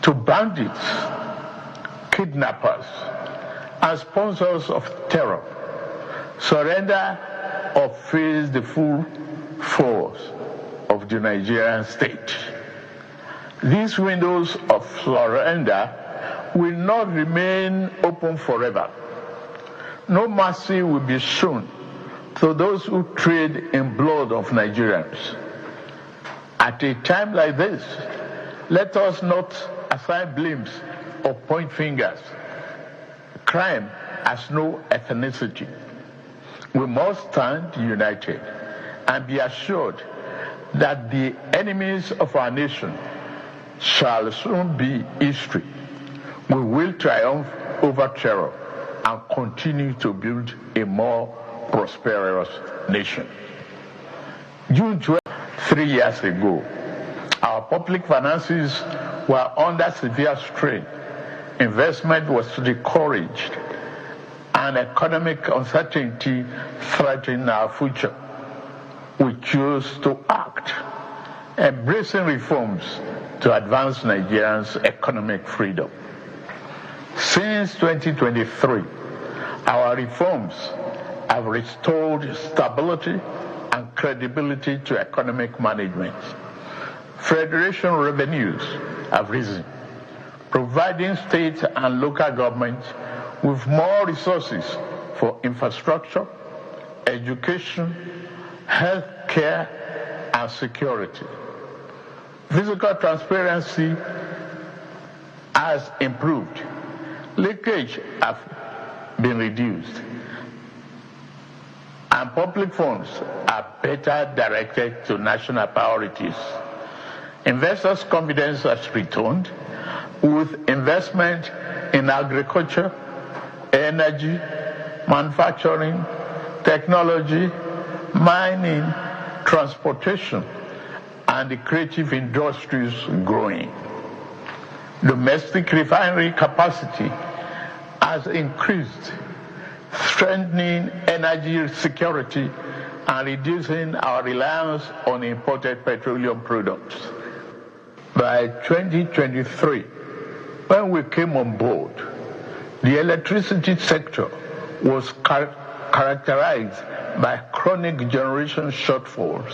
to bandits, kidnappers, and sponsors of terror, surrender or face the full force of the Nigerian state. These windows of surrender will not remain open forever. No mercy will be shown to those who trade in blood of Nigerians. At a time like this, let us not assign blames or point fingers. Crime has no ethnicity. We must stand united and be assured that the enemies of our nation shall soon be history. We will triumph over terror and continue to build a more prosperous nation. June 12, 3 years ago, our public finances were under severe strain. Investment was discouraged, and economic uncertainty threatened our future. We chose to act, embracing reforms to advance Nigerians' economic freedom. Since 2023, our reforms have restored stability and credibility to economic management. Federation revenues have risen, providing state and local governments with more resources for infrastructure, education, health care, and security. Fiscal transparency has improved. Leakage has been reduced, and public funds are better directed to national priorities. Investors' confidence has returned, with investment in agriculture, energy, manufacturing, technology, mining, transportation, and the creative industries growing. Domestic refinery capacity has increased, strengthening energy security and reducing our reliance on imported petroleum products. By 2023, when we came on board, the electricity sector was characterized by chronic generation shortfalls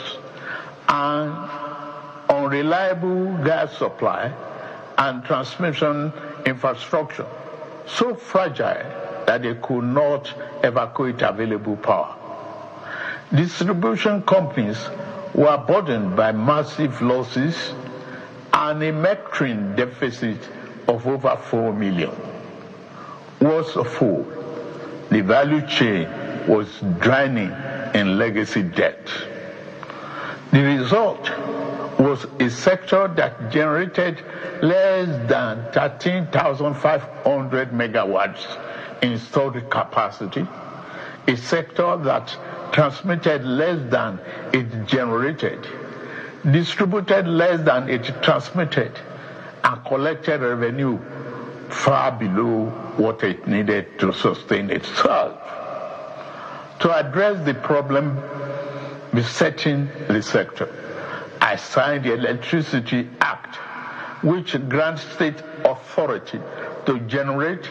and unreliable gas supply and transmission infrastructure, so fragile that they could not evacuate available power. Distribution companies were burdened by massive losses and a metering deficit of over 4 million. Worse of all, the value chain was drowning in legacy debt. The result was a sector that generated less than 13,500 megawatts installed capacity, a sector that transmitted less than it generated, distributed less than it transmitted, and collected revenue far below what it needed to sustain itself. To address the problem besetting the sector, I signed the Electricity Act, which grants state authority to generate,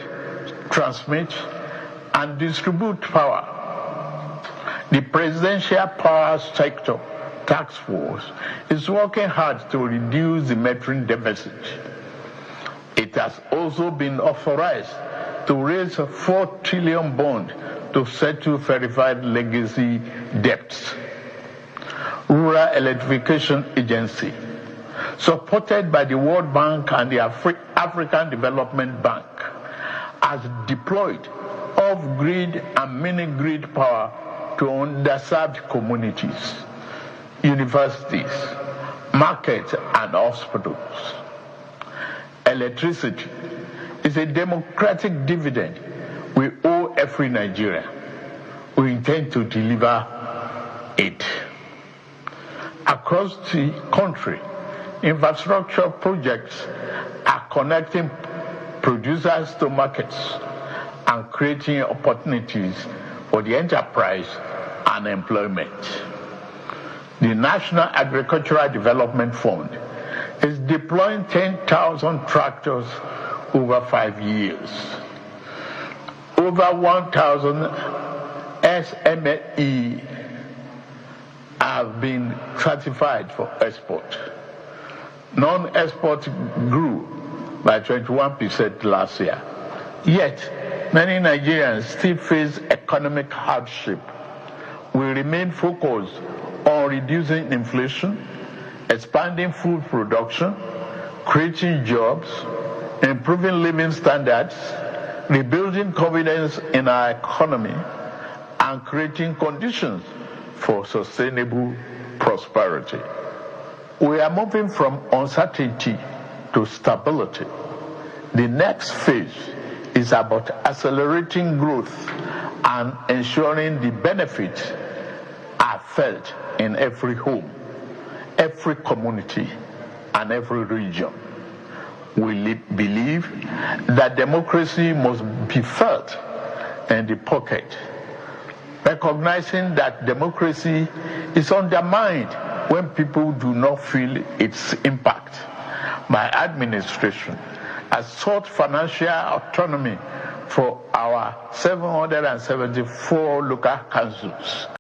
transmit, and distribute power. The Presidential Power Sector Task Force is working hard to reduce the metering deficit. It has also been authorized to raise a 4 trillion bond to settle verified legacy debts. Rural Electrification Agency, supported by the World Bank and the African Development Bank, has deployed off-grid and mini-grid power to underserved communities, universities, markets, and hospitals. Electricity is a democratic dividend we owe every Nigerian. We intend to deliver it. Across the country, infrastructure projects are connecting producers to markets and creating opportunities for the enterprise and employment. The National Agricultural Development Fund is deploying 10,000 tractors over 5 years. Over 1,000 SME have been certified for export. Non-export grew by 21% last year. Yet, many Nigerians still face economic hardship. We remain focused on reducing inflation, expanding food production, creating jobs, improving living standards, rebuilding confidence in our economy, and creating conditions for sustainable prosperity. We are moving from uncertainty to stability. The next phase is about accelerating growth and ensuring the benefits are felt in every home, every community, and every region. We believe that democracy must be felt in the pocket, recognizing that democracy is undermined when people do not feel its impact. My administration has sought financial autonomy for our 774 local councils.